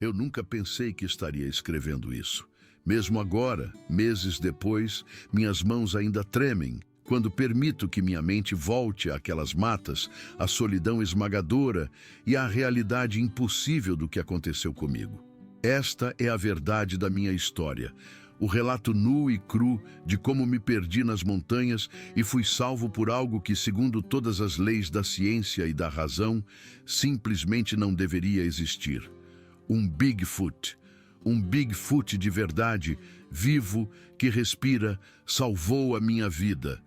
Eu nunca pensei que estaria escrevendo isso. Mesmo agora, meses depois, minhas mãos ainda tremem quando permito que minha mente volte àquelas matas, à solidão esmagadora e à realidade impossível do que aconteceu comigo. Esta é a verdade da minha história, o relato nu e cru de como me perdi nas montanhas e fui salvo por algo que, segundo todas as leis da ciência e da razão, simplesmente não deveria existir. Um Bigfoot. Um Bigfoot de verdade, vivo, que respira, salvou a minha vida.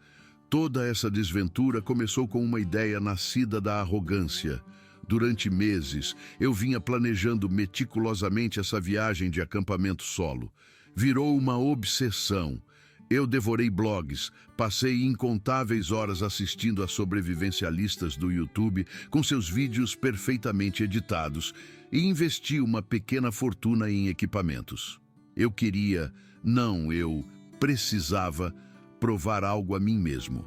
Toda essa desventura começou com uma ideia nascida da arrogância. Durante meses, eu vinha planejando meticulosamente essa viagem de acampamento solo. Virou uma obsessão. Eu devorei blogs, passei incontáveis horas assistindo a sobrevivencialistas do YouTube com seus vídeos perfeitamente editados e investi uma pequena fortuna em equipamentos. Eu precisava provar algo a mim mesmo.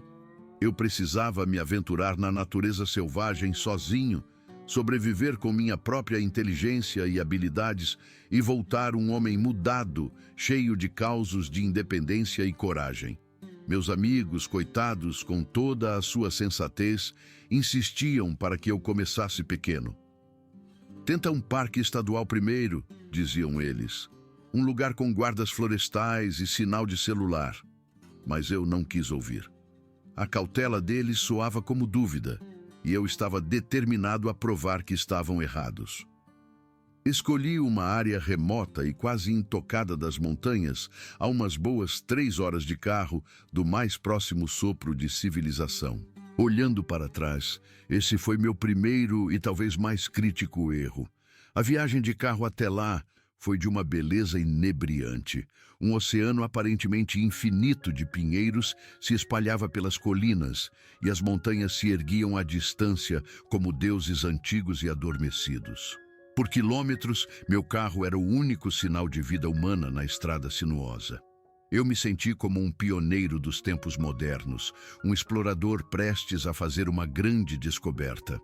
Eu precisava me aventurar na natureza selvagem sozinho, sobreviver com minha própria inteligência e habilidades e voltar um homem mudado, cheio de causos de independência e coragem. Meus amigos, coitados, com toda a sua sensatez, insistiam para que eu começasse pequeno. Tenta um parque estadual primeiro, diziam eles. Um lugar com guardas florestais e sinal de celular. Mas eu não quis ouvir. A cautela deles soava como dúvida, e eu estava determinado a provar que estavam errados. Escolhi uma área remota e quase intocada das montanhas, a umas boas 3 horas de carro do mais próximo sopro de civilização. Olhando para trás, esse foi meu primeiro e talvez mais crítico erro. A viagem de carro até lá foi de uma beleza inebriante. Um oceano aparentemente infinito de pinheiros se espalhava pelas colinas e as montanhas se erguiam à distância como deuses antigos e adormecidos. Por quilômetros, meu carro era o único sinal de vida humana na estrada sinuosa. Eu me senti como um pioneiro dos tempos modernos, um explorador prestes a fazer uma grande descoberta.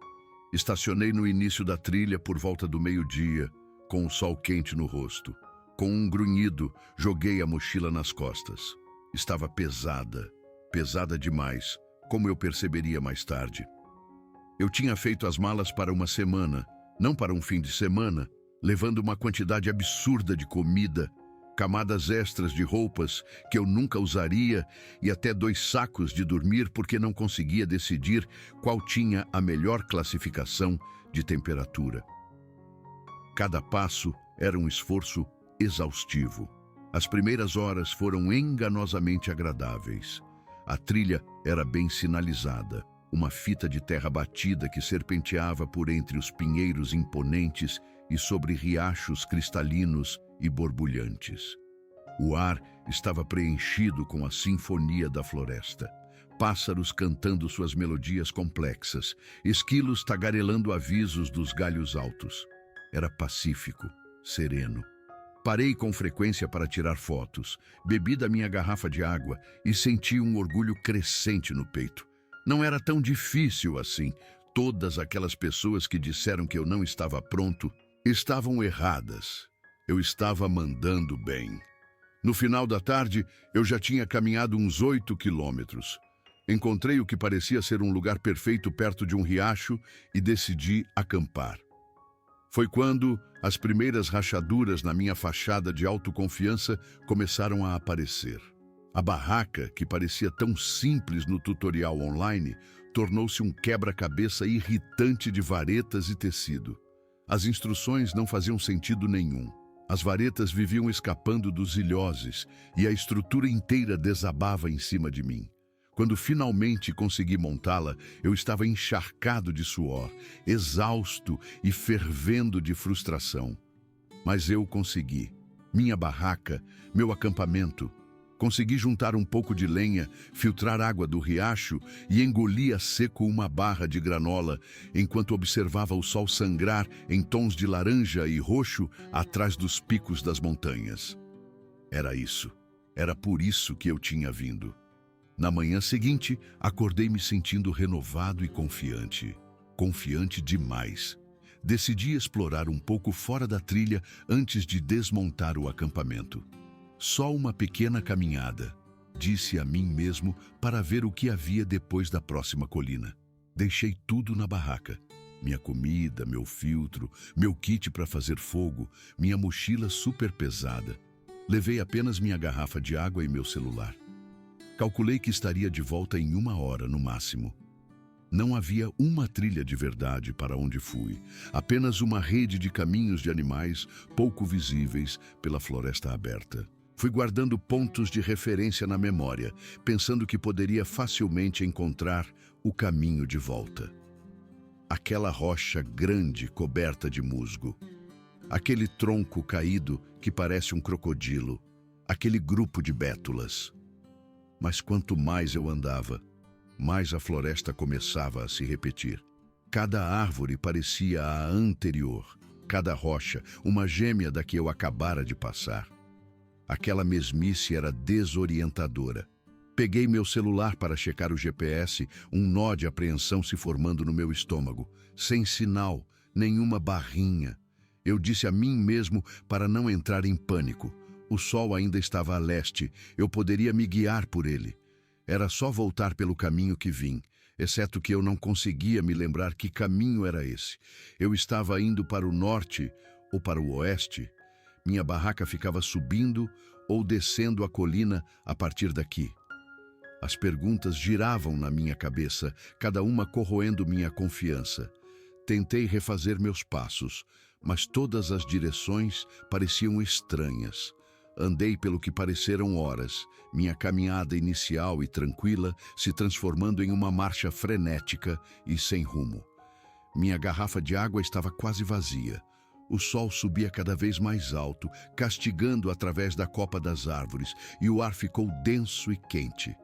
Estacionei no início da trilha por volta do meio-dia, com o sol quente no rosto. Com um grunhido, joguei a mochila nas costas. Estava pesada, pesada demais, como eu perceberia mais tarde. Eu tinha feito as malas para uma semana, não para um fim de semana, levando uma quantidade absurda de comida, camadas extras de roupas que eu nunca usaria e até 2 sacos de dormir porque não conseguia decidir qual tinha a melhor classificação de temperatura. Cada passo era um esforço exaustivo. As primeiras horas foram enganosamente agradáveis. A trilha era bem sinalizada, uma fita de terra batida que serpenteava por entre os pinheiros imponentes e sobre riachos cristalinos e borbulhantes. O ar estava preenchido com a sinfonia da floresta. Pássaros cantando suas melodias complexas, esquilos tagarelando avisos dos galhos altos. Era pacífico, sereno. Parei com frequência para tirar fotos, bebi da minha garrafa de água e senti um orgulho crescente no peito. Não era tão difícil assim. Todas aquelas pessoas que disseram que eu não estava pronto estavam erradas. Eu estava mandando bem. No final da tarde, eu já tinha caminhado uns 8 quilômetros. Encontrei o que parecia ser um lugar perfeito perto de um riacho e decidi acampar. Foi quando as primeiras rachaduras na minha fachada de autoconfiança começaram a aparecer. A barraca, que parecia tão simples no tutorial online, tornou-se um quebra-cabeça irritante de varetas e tecido. As instruções não faziam sentido nenhum. As varetas viviam escapando dos ilhoses e a estrutura inteira desabava em cima de mim. Quando finalmente consegui montá-la, eu estava encharcado de suor, exausto e fervendo de frustração. Mas eu consegui. Minha barraca, meu acampamento. Consegui juntar um pouco de lenha, filtrar água do riacho e engoli a seco uma barra de granola, enquanto observava o sol sangrar em tons de laranja e roxo atrás dos picos das montanhas. Era isso. Era por isso que eu tinha vindo. Na manhã seguinte, acordei me sentindo renovado e confiante. Confiante demais. Decidi explorar um pouco fora da trilha antes de desmontar o acampamento. Só uma pequena caminhada, disse a mim mesmo, para ver o que havia depois da próxima colina. Deixei tudo na barraca. Minha comida, meu filtro, meu kit para fazer fogo, minha mochila super pesada. Levei apenas minha garrafa de água e meu celular. Calculei que estaria de volta em 1 hora no máximo. Não havia uma trilha de verdade para onde fui, apenas uma rede de caminhos de animais pouco visíveis pela floresta aberta. Fui guardando pontos de referência na memória, pensando que poderia facilmente encontrar o caminho de volta. Aquela rocha grande coberta de musgo, aquele tronco caído que parece um crocodilo, aquele grupo de bétulas. Mas quanto mais eu andava, mais a floresta começava a se repetir. Cada árvore parecia a anterior, cada rocha uma gêmea da que eu acabara de passar. Aquela mesmice era desorientadora. Peguei meu celular para checar o GPS, um nó de apreensão se formando no meu estômago. Sem sinal, nenhuma barrinha. Eu disse a mim mesmo para não entrar em pânico. O sol ainda estava a leste, eu poderia me guiar por ele. Era só voltar pelo caminho que vim, exceto que eu não conseguia me lembrar que caminho era esse. Eu estava indo para o norte ou para o oeste? Minha barraca ficava subindo ou descendo a colina a partir daqui. As perguntas giravam na minha cabeça, cada uma corroendo minha confiança. Tentei refazer meus passos, mas todas as direções pareciam estranhas. Andei pelo que pareceram horas, minha caminhada inicial e tranquila se transformando em uma marcha frenética e sem rumo. Minha garrafa de água estava quase vazia. O sol subia cada vez mais alto, castigando através da copa das árvores, e o ar ficou denso e quente.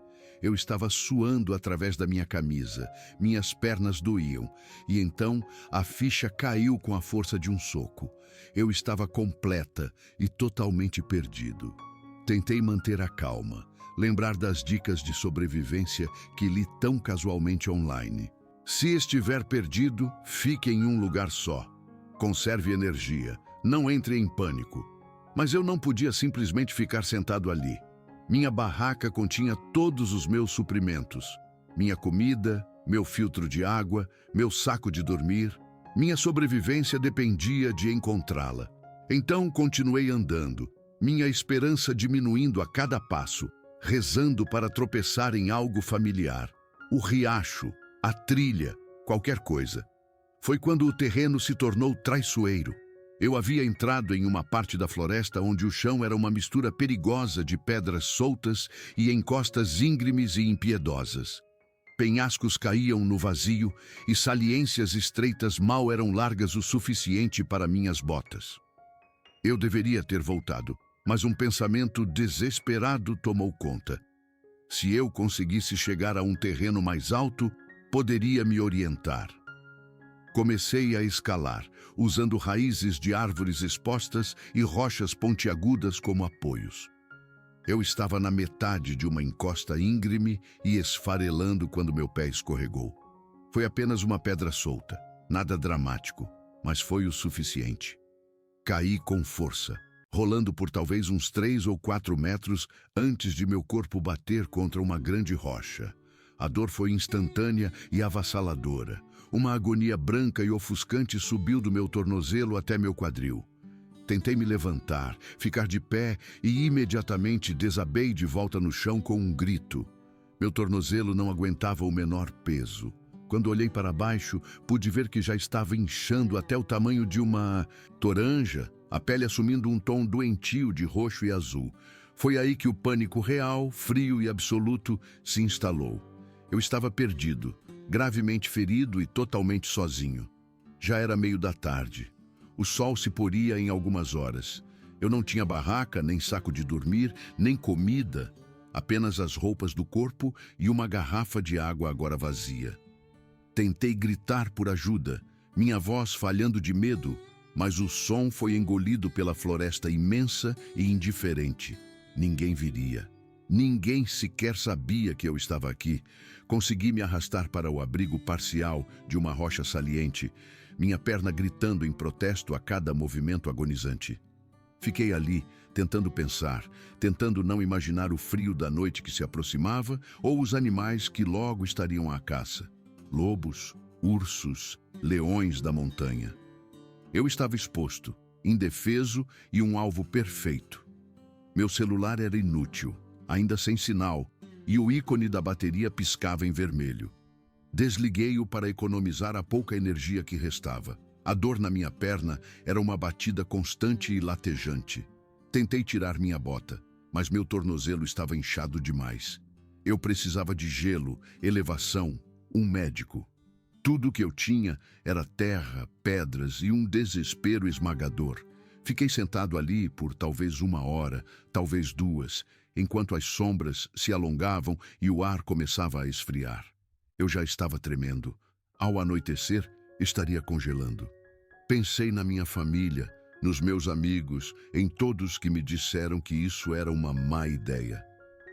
Eu estava suando através da minha camisa, minhas pernas doíam, e então a ficha caiu com a força de um soco. Eu estava completa e totalmente perdido. Tentei manter a calma, lembrar das dicas de sobrevivência que li tão casualmente online. Se estiver perdido, fique em um lugar só. Conserve energia, não entre em pânico. Mas eu não podia simplesmente ficar sentado ali. Minha barraca continha todos os meus suprimentos. Minha comida, meu filtro de água, meu saco de dormir. Minha sobrevivência dependia de encontrá-la. Então continuei andando, minha esperança diminuindo a cada passo, rezando para tropeçar em algo familiar. O riacho, a trilha, qualquer coisa. Foi quando o terreno se tornou traiçoeiro. Eu havia entrado em uma parte da floresta onde o chão era uma mistura perigosa de pedras soltas e encostas íngremes e impiedosas. Penhascos caíam no vazio e saliências estreitas mal eram largas o suficiente para minhas botas. Eu deveria ter voltado, mas um pensamento desesperado tomou conta. Se eu conseguisse chegar a um terreno mais alto, poderia me orientar. Comecei a escalar, usando raízes de árvores expostas e rochas pontiagudas como apoios. Eu estava na metade de uma encosta íngreme e esfarelando quando meu pé escorregou. Foi apenas uma pedra solta, nada dramático, mas foi o suficiente. Caí com força, rolando por talvez uns 3 ou 4 metros antes de meu corpo bater contra uma grande rocha. A dor foi instantânea e avassaladora. Uma agonia branca e ofuscante subiu do meu tornozelo até meu quadril. Tentei me levantar, ficar de pé e imediatamente desabei de volta no chão com um grito. Meu tornozelo não aguentava o menor peso. Quando olhei para baixo, pude ver que já estava inchando até o tamanho de uma toranja, a pele assumindo um tom doentio de roxo e azul. Foi aí que o pânico real, frio e absoluto se instalou. Eu estava perdido, gravemente ferido e totalmente sozinho. Já era meio da tarde. O sol se poria em algumas horas. Eu não tinha barraca, nem saco de dormir, nem comida, apenas as roupas do corpo e uma garrafa de água agora vazia. Tentei gritar por ajuda, minha voz falhando de medo, mas o som foi engolido pela floresta imensa e indiferente. Ninguém viria. Ninguém sequer sabia que eu estava aqui. Consegui me arrastar para o abrigo parcial de uma rocha saliente. minha perna gritando em protesto a cada movimento agonizante. Fiquei ali, tentando pensar, tentando não imaginar o frio da noite que se aproximava ou os animais que logo estariam à caça. Lobos, ursos, leões da montanha. Eu estava exposto, indefeso e um alvo perfeito. Meu celular era inútil, ainda sem sinal, e o ícone da bateria piscava em vermelho. Desliguei-o para economizar a pouca energia que restava. A dor na minha perna era uma batida constante e latejante. Tentei tirar minha bota, mas meu tornozelo estava inchado demais. Eu precisava de gelo, elevação, um médico. Tudo o que eu tinha era terra, pedras e um desespero esmagador. Fiquei sentado ali por talvez 1 hora, talvez 2, enquanto as sombras se alongavam e o ar começava a esfriar. Eu já estava tremendo. Ao anoitecer, estaria congelando. Pensei na minha família, nos meus amigos, em todos que me disseram que isso era uma má ideia.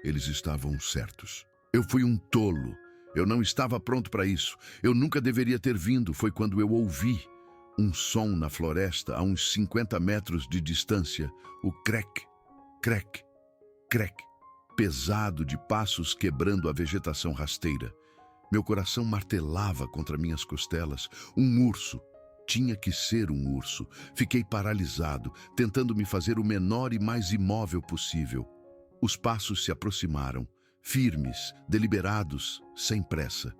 Eles estavam certos. Eu fui um tolo. Eu não estava pronto para isso. Eu nunca deveria ter vindo. Foi quando eu ouvi um som na floresta a uns 50 metros de distância. O crec, crec, crec, pesado de passos quebrando a vegetação rasteira. Meu coração martelava contra minhas costelas. Um urso. Tinha que ser um urso. Fiquei paralisado, tentando me fazer o menor e mais imóvel possível. Os passos se aproximaram, firmes, deliberados, sem pressa.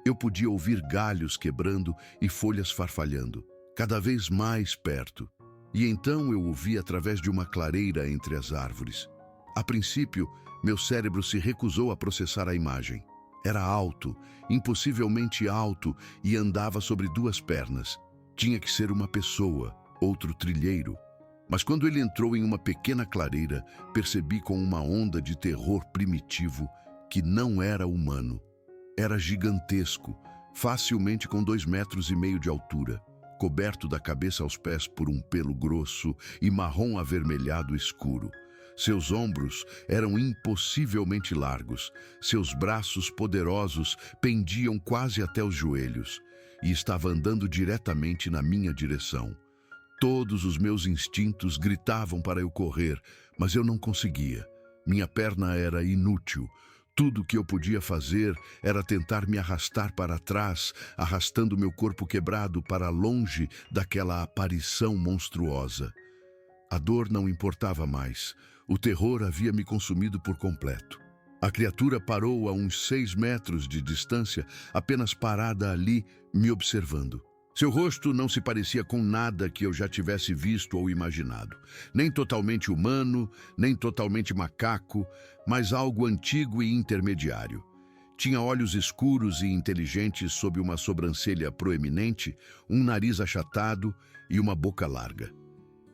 Eu podia ouvir galhos quebrando e folhas farfalhando, cada vez mais perto. E então eu ouvi através de uma clareira entre as árvores. A princípio, meu cérebro se recusou a processar a imagem. Era alto, impossivelmente alto, e andava sobre 2 pernas. Tinha que ser uma pessoa, outro trilheiro. Mas quando ele entrou em uma pequena clareira, percebi com uma onda de terror primitivo que não era humano. Era gigantesco, facilmente com 2,5 metros de altura, coberto da cabeça aos pés por um pelo grosso e marrom avermelhado escuro. Seus ombros eram impossivelmente largos, seus braços poderosos pendiam quase até os joelhos, e estava andando diretamente na minha direção. Todos os meus instintos gritavam para eu correr, mas eu não conseguia. Minha perna era inútil. Tudo o que eu podia fazer era tentar me arrastar para trás, arrastando meu corpo quebrado para longe daquela aparição monstruosa. A dor não importava mais. O terror havia me consumido por completo. A criatura parou a uns 6 metros de distância, apenas parada ali, me observando. Seu rosto não se parecia com nada que eu já tivesse visto ou imaginado. Nem totalmente humano, nem totalmente macaco, mas algo antigo e intermediário. Tinha olhos escuros e inteligentes sob uma sobrancelha proeminente, um nariz achatado e uma boca larga.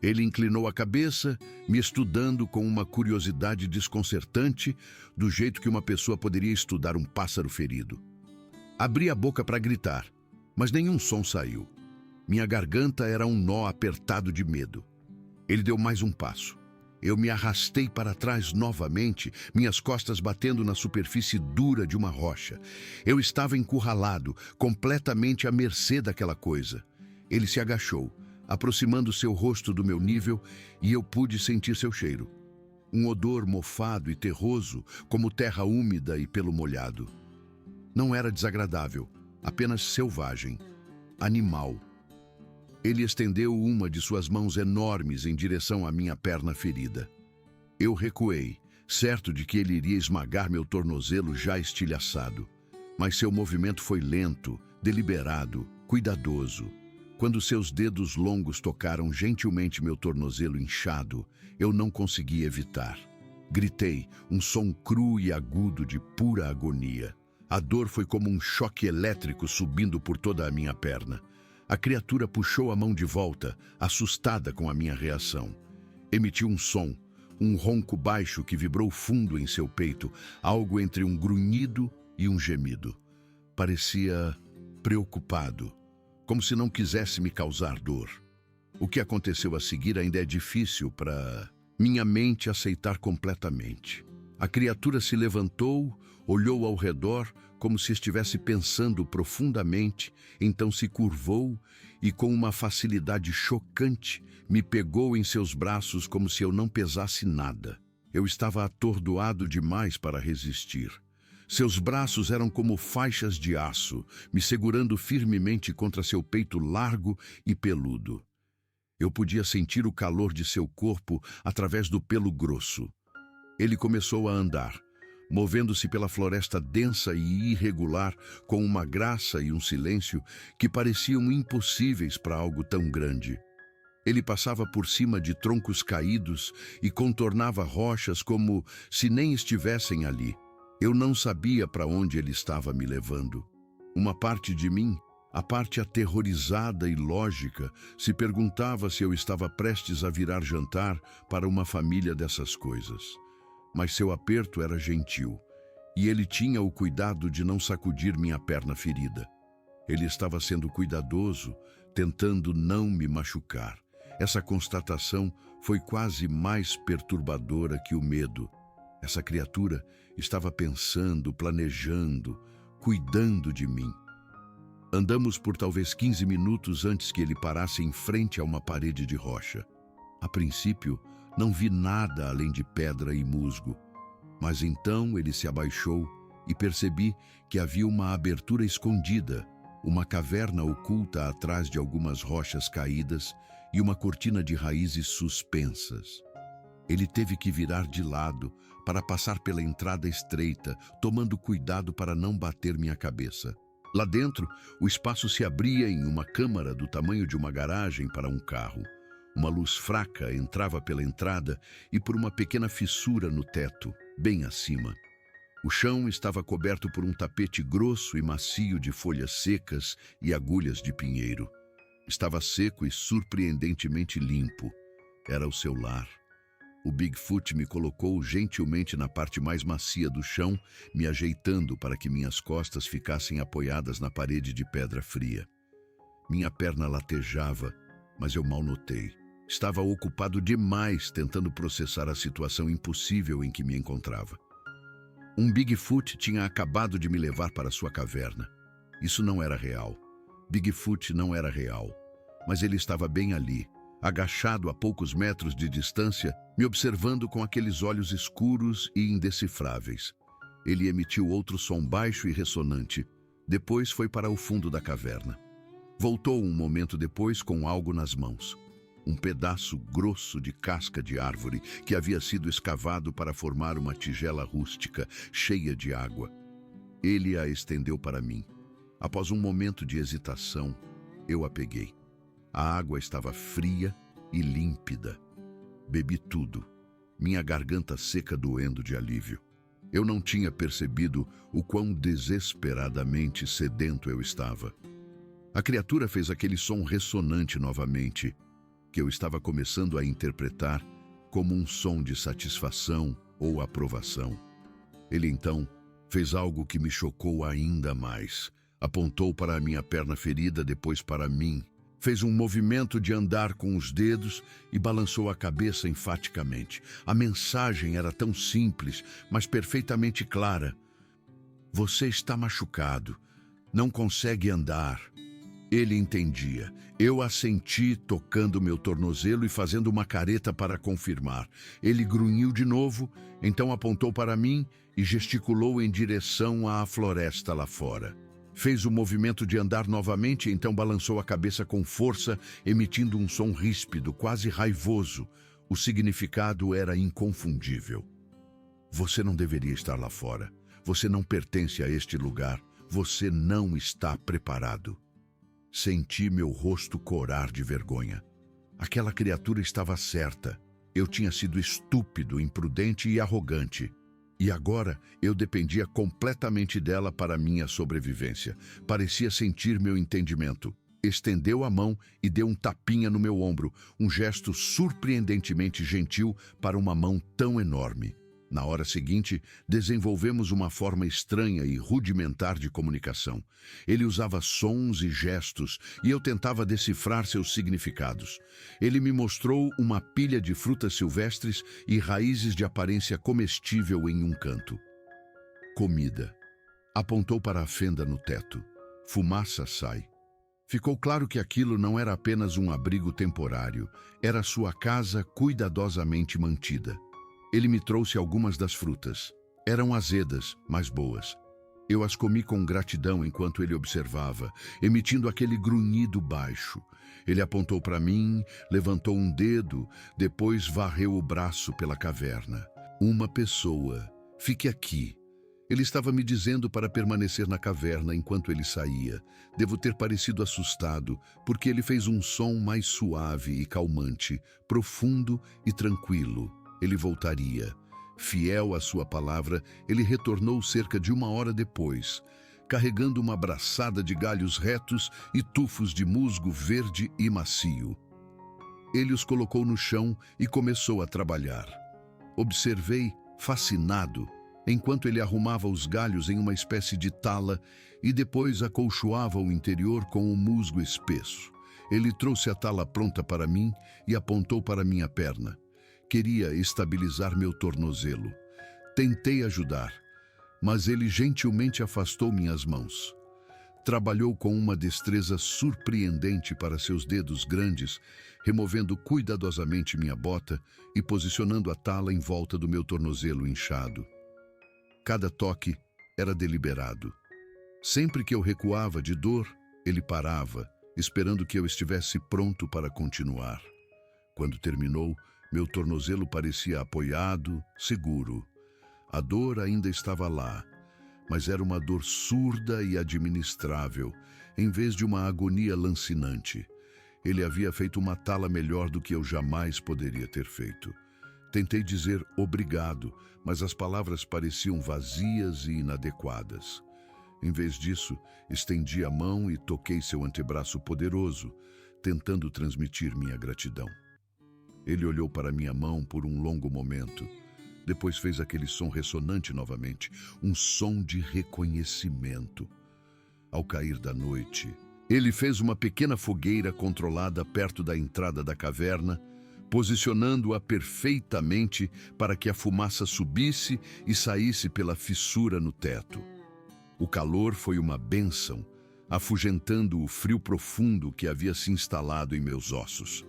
Ele inclinou a cabeça, me estudando com uma curiosidade desconcertante, do jeito que uma pessoa poderia estudar um pássaro ferido. Abri a boca para gritar, mas nenhum som saiu. Minha garganta era um nó apertado de medo. Ele deu mais um passo. Eu me arrastei para trás novamente, minhas costas batendo na superfície dura de uma rocha. Eu estava encurralado, completamente à mercê daquela coisa. Ele se agachou, aproximando seu rosto do meu nível, e eu pude sentir seu cheiro. Um odor mofado e terroso, como terra úmida e pelo molhado. Não era desagradável, apenas selvagem, animal. Ele estendeu uma de suas mãos enormes em direção à minha perna ferida. Eu recuei, certo de que ele iria esmagar meu tornozelo já estilhaçado. Mas seu movimento foi lento, deliberado, cuidadoso. Quando seus dedos longos tocaram gentilmente meu tornozelo inchado, eu não consegui evitar. Gritei, um som cru e agudo de pura agonia. A dor foi como um choque elétrico subindo por toda a minha perna. A criatura puxou a mão de volta, assustada com a minha reação. Emitiu um som, um ronco baixo que vibrou fundo em seu peito, algo entre um grunhido e um gemido. Parecia preocupado, como se não quisesse me causar dor. O que aconteceu a seguir ainda é difícil para minha mente aceitar completamente. A criatura se levantou, olhou ao redor como se estivesse pensando profundamente, então se curvou e, com uma facilidade chocante, me pegou em seus braços como se eu não pesasse nada. Eu estava atordoado demais para resistir. Seus braços eram como faixas de aço, me segurando firmemente contra seu peito largo e peludo. Eu podia sentir o calor de seu corpo através do pelo grosso. Ele começou a andar, movendo-se pela floresta densa e irregular, com uma graça e um silêncio que pareciam impossíveis para algo tão grande. Ele passava por cima de troncos caídos e contornava rochas como se nem estivessem ali. Eu não sabia para onde ele estava me levando. Uma parte de mim, a parte aterrorizada e lógica, se perguntava se eu estava prestes a virar jantar para uma família dessas coisas. Mas seu aperto era gentil, e ele tinha o cuidado de não sacudir minha perna ferida. Ele estava sendo cuidadoso, tentando não me machucar. Essa constatação foi quase mais perturbadora que o medo. Essa criatura estava pensando, planejando, cuidando de mim. Andamos por talvez 15 minutos antes que ele parasse em frente a uma parede de rocha. A princípio, não vi nada além de pedra e musgo. Mas então ele se abaixou e percebi que havia uma abertura escondida, uma caverna oculta atrás de algumas rochas caídas e uma cortina de raízes suspensas. Ele teve que virar de lado para passar pela entrada estreita, tomando cuidado para não bater minha cabeça. Lá dentro, o espaço se abria em uma câmara do tamanho de uma garagem para um carro. Uma luz fraca entrava pela entrada e por uma pequena fissura no teto, bem acima. O chão estava coberto por um tapete grosso e macio de folhas secas e agulhas de pinheiro. Estava seco e surpreendentemente limpo. Era o seu lar. O Bigfoot me colocou gentilmente na parte mais macia do chão, me ajeitando para que minhas costas ficassem apoiadas na parede de pedra fria. Minha perna latejava, mas eu mal notei. Estava ocupado demais tentando processar a situação impossível em que me encontrava. Um Bigfoot tinha acabado de me levar para sua caverna. Isso não era real. Bigfoot não era real. Mas ele estava bem ali, agachado a poucos metros de distância, me observando com aqueles olhos escuros e indecifráveis. Ele emitiu outro som baixo e ressonante. Depois foi para o fundo da caverna. Voltou um momento depois com algo nas mãos. Um pedaço grosso de casca de árvore que havia sido escavado para formar uma tigela rústica, cheia de água. Ele a estendeu para mim. Após um momento de hesitação, eu a peguei. A água estava fria e límpida. Bebi tudo, minha garganta seca doendo de alívio. Eu não tinha percebido o quão desesperadamente sedento eu estava. A criatura fez aquele som ressonante novamente, que eu estava começando a interpretar como um som de satisfação ou aprovação. Ele então fez algo que me chocou ainda mais. Apontou para a minha perna ferida, depois para mim. Fez um movimento de andar com os dedos e balançou a cabeça enfaticamente. A mensagem era tão simples, mas perfeitamente clara. Você está machucado, não consegue andar. Ele entendia. Eu assenti, tocando meu tornozelo e fazendo uma careta para confirmar. Ele grunhiu de novo, então apontou para mim e gesticulou em direção à floresta lá fora. Fez o movimento de andar novamente, então balançou a cabeça com força, emitindo um som ríspido, quase raivoso. O significado era inconfundível. Você não deveria estar lá fora. Você não pertence a este lugar. Você não está preparado. Senti meu rosto corar de vergonha. Aquela criatura estava certa. Eu tinha sido estúpido, imprudente e arrogante. E agora eu dependia completamente dela para minha sobrevivência. Parecia sentir meu entendimento. Estendeu a mão e deu um tapinha no meu ombro, um gesto surpreendentemente gentil para uma mão tão enorme. Na hora seguinte, desenvolvemos uma forma estranha e rudimentar de comunicação. Ele usava sons e gestos e eu tentava decifrar seus significados. Ele me mostrou uma pilha de frutas silvestres e raízes de aparência comestível em um canto. Comida. Apontou para a fenda no teto. Fumaça sai. Ficou claro que aquilo não era apenas um abrigo temporário, era sua casa cuidadosamente mantida. Ele me trouxe algumas das frutas. Eram azedas, mas boas. Eu as comi com gratidão enquanto ele observava, emitindo aquele grunhido baixo. Ele apontou para mim, levantou um dedo, depois varreu o braço pela caverna. Uma pessoa. Fique aqui. Ele estava me dizendo para permanecer na caverna enquanto ele saía. Devo ter parecido assustado, porque ele fez um som mais suave e calmante, profundo e tranquilo. Ele voltaria. Fiel à sua palavra, ele retornou cerca de 1 hora depois, carregando uma braçada de galhos retos e tufos de musgo verde e macio. Ele os colocou no chão e começou a trabalhar. Observei, fascinado, enquanto ele arrumava os galhos em uma espécie de tala e depois acolchoava o interior com um musgo espesso. Ele trouxe a tala pronta para mim e apontou para minha perna. Queria estabilizar meu tornozelo. Tentei ajudar, mas ele gentilmente afastou minhas mãos. Trabalhou com uma destreza surpreendente para seus dedos grandes, removendo cuidadosamente minha bota e posicionando a tala em volta do meu tornozelo inchado. Cada toque era deliberado. Sempre que eu recuava de dor, ele parava, esperando que eu estivesse pronto para continuar. Quando terminou, meu tornozelo parecia apoiado, seguro. A dor ainda estava lá, mas era uma dor surda e administrável, em vez de uma agonia lancinante. Ele havia feito uma tala melhor do que eu jamais poderia ter feito. Tentei dizer obrigado, mas as palavras pareciam vazias e inadequadas. Em vez disso, estendi a mão e toquei seu antebraço poderoso, tentando transmitir minha gratidão. Ele olhou para minha mão por um longo momento. Depois fez aquele som ressonante novamente, um som de reconhecimento. Ao cair da noite, ele fez uma pequena fogueira controlada perto da entrada da caverna, posicionando-a perfeitamente para que a fumaça subisse e saísse pela fissura no teto. O calor foi uma bênção, afugentando o frio profundo que havia se instalado em meus ossos.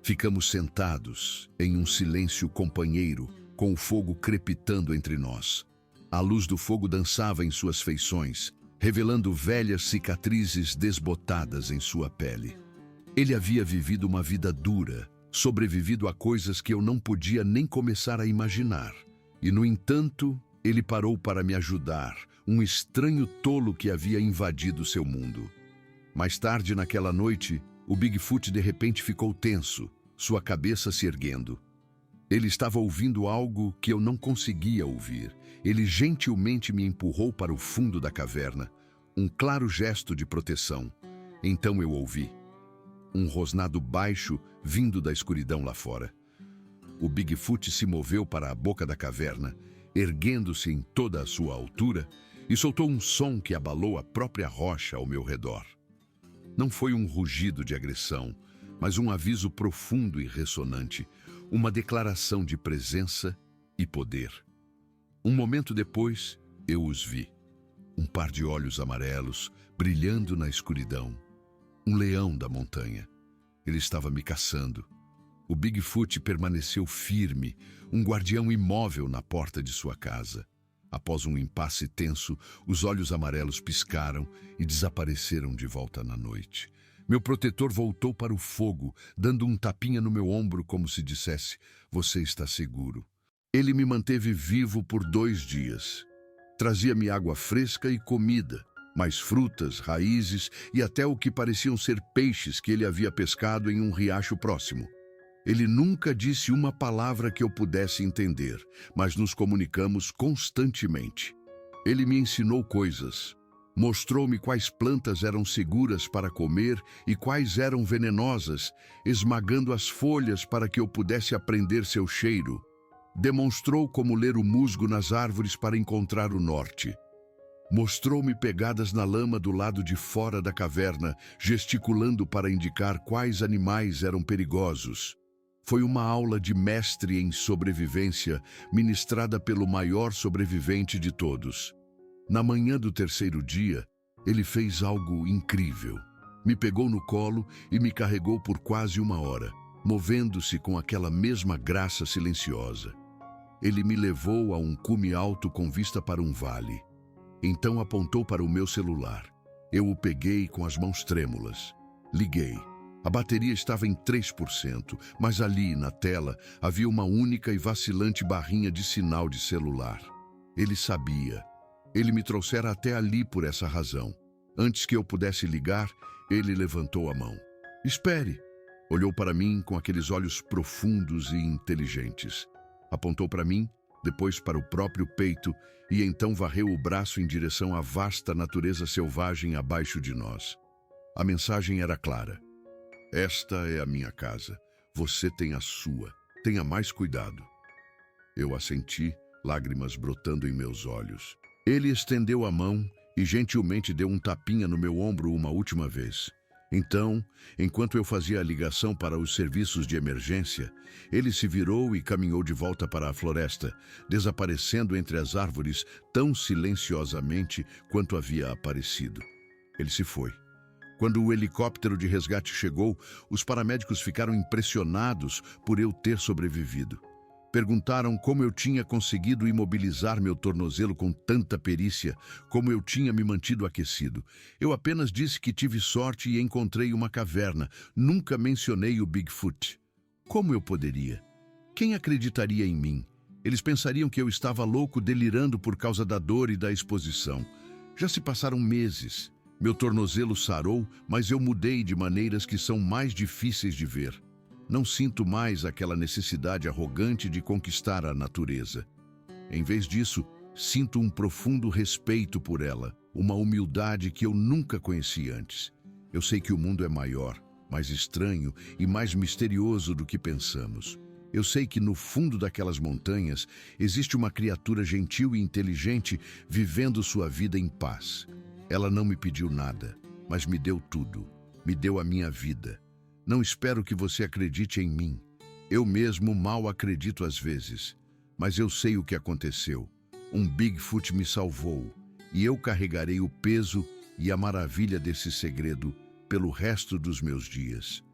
Ficamos sentados, em um silêncio companheiro, com o fogo crepitando entre nós. A luz do fogo dançava em suas feições, revelando velhas cicatrizes desbotadas em sua pele. Ele havia vivido uma vida dura, sobrevivido a coisas que eu não podia nem começar a imaginar. E, no entanto, ele parou para me ajudar, um estranho tolo que havia invadido seu mundo. Mais tarde naquela noite, o Bigfoot de repente ficou tenso, sua cabeça se erguendo. Ele estava ouvindo algo que eu não conseguia ouvir. Ele gentilmente me empurrou para o fundo da caverna, um claro gesto de proteção. Então eu ouvi um rosnado baixo vindo da escuridão lá fora. O Bigfoot se moveu para a boca da caverna, erguendo-se em toda a sua altura, e soltou um som que abalou a própria rocha ao meu redor. Não foi um rugido de agressão, mas um aviso profundo e ressonante, uma declaração de presença e poder. Um momento depois, eu os vi. Um par de olhos amarelos, brilhando na escuridão. Um leão da montanha. Ele estava me caçando. O Bigfoot permaneceu firme, um guardião imóvel na porta de sua casa. Após um impasse tenso, os olhos amarelos piscaram e desapareceram de volta na noite. Meu protetor voltou para o fogo, dando um tapinha no meu ombro como se dissesse, você está seguro. Ele me manteve vivo por 2 dias. Trazia-me água fresca e comida, mais frutas, raízes e até o que pareciam ser peixes que ele havia pescado em um riacho próximo. Ele nunca disse uma palavra que eu pudesse entender, mas nos comunicamos constantemente. Ele me ensinou coisas. Mostrou-me quais plantas eram seguras para comer e quais eram venenosas, esmagando as folhas para que eu pudesse aprender seu cheiro. Demonstrou como ler o musgo nas árvores para encontrar o norte. Mostrou-me pegadas na lama do lado de fora da caverna, gesticulando para indicar quais animais eram perigosos. Foi uma aula de mestre em sobrevivência, ministrada pelo maior sobrevivente de todos. Na manhã do terceiro dia, ele fez algo incrível. Me pegou no colo e me carregou por quase 1 hora, movendo-se com aquela mesma graça silenciosa. Ele me levou a um cume alto com vista para um vale. Então apontou para o meu celular. Eu o peguei com as mãos trêmulas. Liguei. A bateria estava em 3%, mas ali, na tela, havia uma única e vacilante barrinha de sinal de celular. Ele sabia. Ele me trouxera até ali por essa razão. Antes que eu pudesse ligar, ele levantou a mão. Espere! Olhou para mim com aqueles olhos profundos e inteligentes. Apontou para mim, depois para o próprio peito, e então varreu o braço em direção à vasta natureza selvagem abaixo de nós. A mensagem era clara. Esta é a minha casa. Você tem a sua. Tenha mais cuidado. Eu assenti, lágrimas brotando em meus olhos. Ele estendeu a mão e gentilmente deu um tapinha no meu ombro uma última vez. Então, enquanto eu fazia a ligação para os serviços de emergência, ele se virou e caminhou de volta para a floresta, desaparecendo entre as árvores tão silenciosamente quanto havia aparecido. Ele se foi. Quando o helicóptero de resgate chegou, os paramédicos ficaram impressionados por eu ter sobrevivido. Perguntaram como eu tinha conseguido imobilizar meu tornozelo com tanta perícia, como eu tinha me mantido aquecido. Eu apenas disse que tive sorte e encontrei uma caverna. Nunca mencionei o Bigfoot. Como eu poderia? Quem acreditaria em mim? Eles pensariam que eu estava louco, delirando por causa da dor e da exposição. Já se passaram meses. Meu tornozelo sarou, mas eu mudei de maneiras que são mais difíceis de ver. Não sinto mais aquela necessidade arrogante de conquistar a natureza. Em vez disso, sinto um profundo respeito por ela, uma humildade que eu nunca conheci antes. Eu sei que o mundo é maior, mais estranho e mais misterioso do que pensamos. Eu sei que no fundo daquelas montanhas existe uma criatura gentil e inteligente vivendo sua vida em paz. Ela não me pediu nada, mas me deu tudo. Me deu a minha vida. Não espero que você acredite em mim. Eu mesmo mal acredito às vezes. Mas eu sei o que aconteceu. Um Bigfoot me salvou. E eu carregarei o peso e a maravilha desse segredo pelo resto dos meus dias.